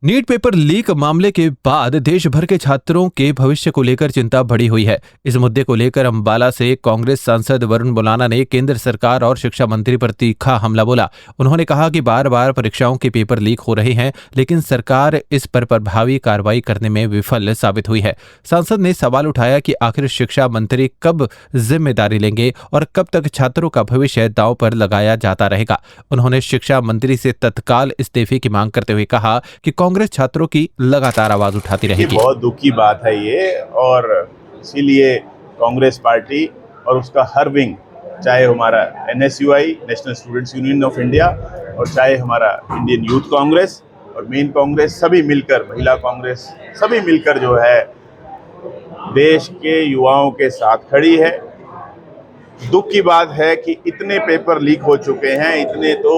NEET paper leak मामले के बाद देश भर के छात्रों के भविष्य को लेकर चिंता बढ़ी हुई है। इस मुद्दे को लेकर अंबाला से कांग्रेस सांसद वरुण मुलाना ने केंद्र सरकार और शिक्षा मंत्री पर तीखा हमला बोला। उन्होंने कहा कि बार बार परीक्षाओं के पेपर लीक हो रहे हैं, लेकिन सरकार इस पर प्रभावी कार्रवाई करने में विफल साबित हुई है। सांसद ने सवाल उठाया कि आखिर शिक्षा मंत्री कब जिम्मेदारी लेंगे और कब तक छात्रों का भविष्य दांव पर लगाया जाता रहेगा। उन्होंने शिक्षा मंत्री से तत्काल इस्तीफे की मांग करते हुए कहा कि कांग्रेस छात्रों की लगातार आवाज उठाती रहेगी। बहुत दुख की बात है ये, और इसीलिए कांग्रेस पार्टी और उसका हर विंग, चाहे हमारा NSUI national students union of India और चाहे हमारा इंडियन यूथ कांग्रेस और मेन कांग्रेस, सभी मिलकर, महिला कांग्रेस, सभी मिलकर जो है देश के युवाओं के साथ खड़ी है। दुख की बात है कि इतने पेपर लीक हो चुके हैं, इतने तो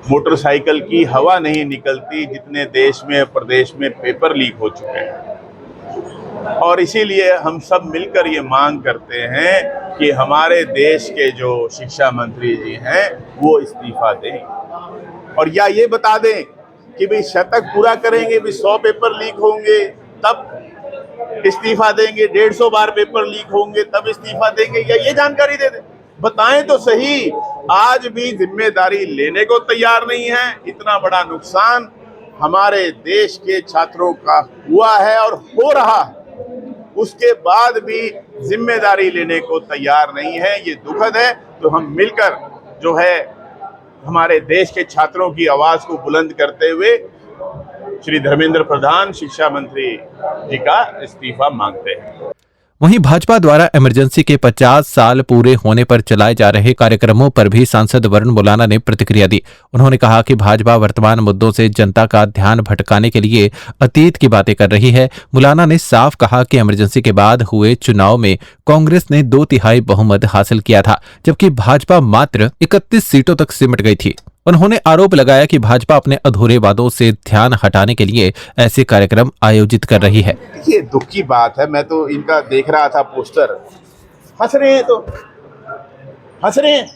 मोटरसाइकिल की हवा नहीं निकलती जितने देश में प्रदेश में पेपर लीक हो चुके हैं। और इसीलिए हम सब मिलकर ये मांग करते हैं कि हमारे देश के जो शिक्षा मंत्री जी हैं वो इस्तीफा दें, और या ये बता दें कि भाई शतक पूरा करेंगे, भी 100 पेपर लीक होंगे तब इस्तीफा देंगे, 150 बार पेपर लीक होंगे तब इस्तीफा देंगे, या ये जानकारी दे दें, बताएं तो सही। आज भी जिम्मेदारी लेने को तैयार नहीं है। इतना बड़ा नुकसान हमारे देश के छात्रों का हुआ है और हो रहा है, उसके बाद भी जिम्मेदारी लेने को तैयार नहीं है। ये दुखद है। तो हम मिलकर जो है हमारे देश के छात्रों की आवाज को बुलंद करते हुए श्री धर्मेंद्र प्रधान शिक्षा मंत्री जी का इस्तीफा मांगते हैं। वहीं भाजपा द्वारा इमरजेंसी के 50 साल पूरे होने पर चलाए जा रहे कार्यक्रमों पर भी सांसद वरुण मुलाना ने प्रतिक्रिया दी। उन्होंने कहा कि भाजपा वर्तमान मुद्दों से जनता का ध्यान भटकाने के लिए अतीत की बातें कर रही है। मुलाना ने साफ कहा कि इमरजेंसी के बाद हुए चुनाव में कांग्रेस ने 2/3 बहुमत हासिल किया था, जबकि भाजपा मात्र 31 सीटों तक सिमट गई थी। उन्होंने आरोप लगाया कि भाजपा अपने अधूरे वादों से ध्यान हटाने के लिए ऐसे कार्यक्रम आयोजित कर रही है। ये दुख की बात है। मैं तो इनका देख रहा था पोस्टर, हंस रहे हैं, तो हंस रहे हैं,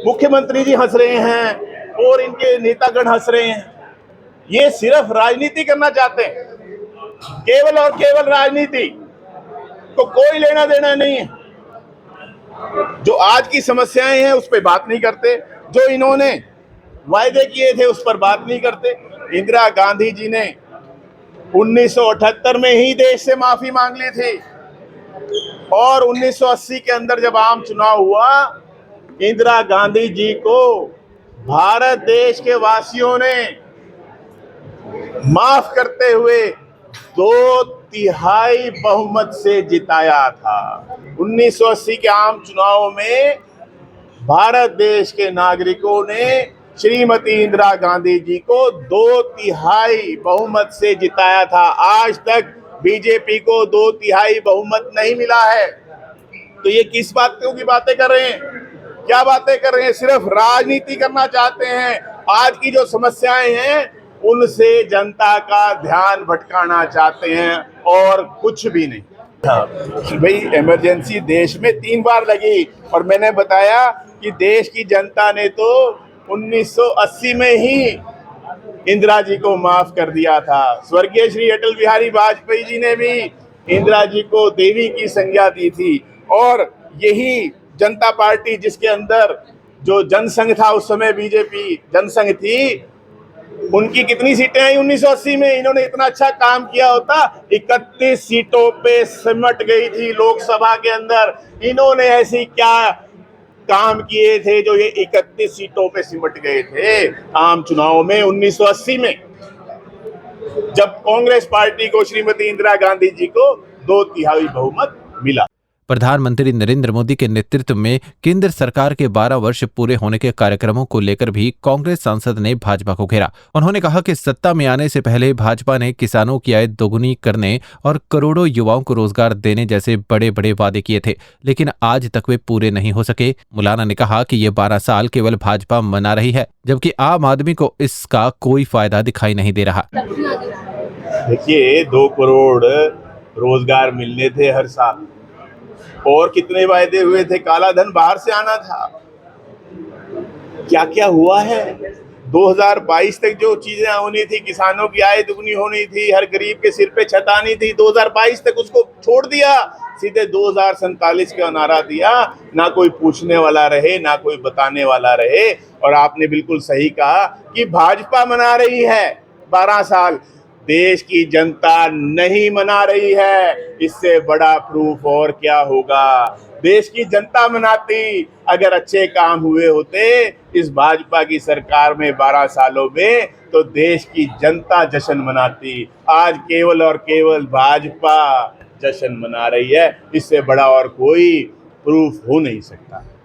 मुख्यमंत्री जी हंस रहे हैं और इनके नेतागण हंस रहे हैं। ये सिर्फ राजनीति करना चाहते हैं, केवल और केवल राजनीति, तो कोई लेना देना नहीं है। जो आज की समस्याएं हैं उस पर बात नहीं करते, जो इन्होंने वायदे किए थे उस पर बात नहीं करते। इंदिरा गांधी जी ने 1978 में ही देश से माफी मांग ली थी, और 1980 के अंदर जब आम चुनाव हुआ, इंदिरा गांधी जी को भारत देश के वासियों ने माफ करते हुए 2/3 बहुमत से जिताया था। 1980 के आम चुनाव में भारत देश के नागरिकों ने श्रीमती इंदिरा गांधी जी को 2/3 बहुमत से जिताया था। आज तक बीजेपी को 2/3 बहुमत नहीं मिला है। तो ये किस बातों की बातें कर रहे हैं? क्या बातें कर रहे हैं? सिर्फ राजनीति करना चाहते हैं। आज की जो समस्याएं हैं उनसे जनता का ध्यान भटकाना चाहते हैं, और कुछ भी नहीं। भाई इमरजेंसी देश में 3 बार लगी, और मैंने बताया कि देश की जनता ने तो 1980 में ही इंदिरा जी को माफ कर दिया था। स्वर्गीय श्री अटल बिहारी वाजपेयी जी ने भी इंदिरा जी को देवी की संज्ञा दी थी, और यही जनता पार्टी, जिसके अंदर जो जनसंघ था, उस समय बीजेपी जनसंघ थी, उनकी कितनी सीटें आई 1980 में? इन्होंने इतना अच्छा काम किया होता, 31 सीटों पे सिमट गई थी लोकसभा के अंदर। इन्होंने ऐसी क्या काम किए थे जो ये 31 सीटों पे सिमट गए थे आम चुनाव में 1980 में, जब कांग्रेस पार्टी को, श्रीमती इंदिरा गांधी जी को 2/3 बहुमत मिला। प्रधानमंत्री नरेंद्र मोदी के नेतृत्व में केंद्र सरकार के 12 वर्ष पूरे होने के कार्यक्रमों को लेकर भी कांग्रेस सांसद ने भाजपा को घेरा। उन्होंने कहा कि सत्ता में आने से पहले भाजपा ने किसानों की आय दोगुनी करने और करोड़ों युवाओं को रोजगार देने जैसे बड़े बड़े वादे किए थे, लेकिन आज तक वे पूरे नहीं हो सके। मुलाना ने कहा कि ये 12 साल केवल भाजपा मना रही है, जबकि आम आदमी को इसका कोई फायदा दिखाई नहीं दे रहा। देखिए, 2 करोड़ रोजगार मिलने थे हर साल, और कितने वायदे हुए थे, काला धन बाहर से आना था। क्या क्या हुआ है? 2022 तक जो चीजें होनी थी, किसानों की आय दुगनी होनी थी, हर गरीब के सिर पे छत आनी थी, 2022 तक उसको छोड़ दिया, सीधे 2047 का नारा दिया। ना कोई पूछने वाला रहे, ना कोई बताने वाला रहे। और आपने बिल्कुल सही कहा कि भाजपा मना रही है 12 साल, देश की जनता नहीं मना रही है। इससे बड़ा प्रूफ और क्या होगा। देश की जनता मनाती अगर अच्छे काम हुए होते इस भाजपा की सरकार में 12 सालों में, तो देश की जनता जश्न मनाती। आज केवल और केवल भाजपा जश्न मना रही है, इससे बड़ा और कोई प्रूफ हो नहीं सकता।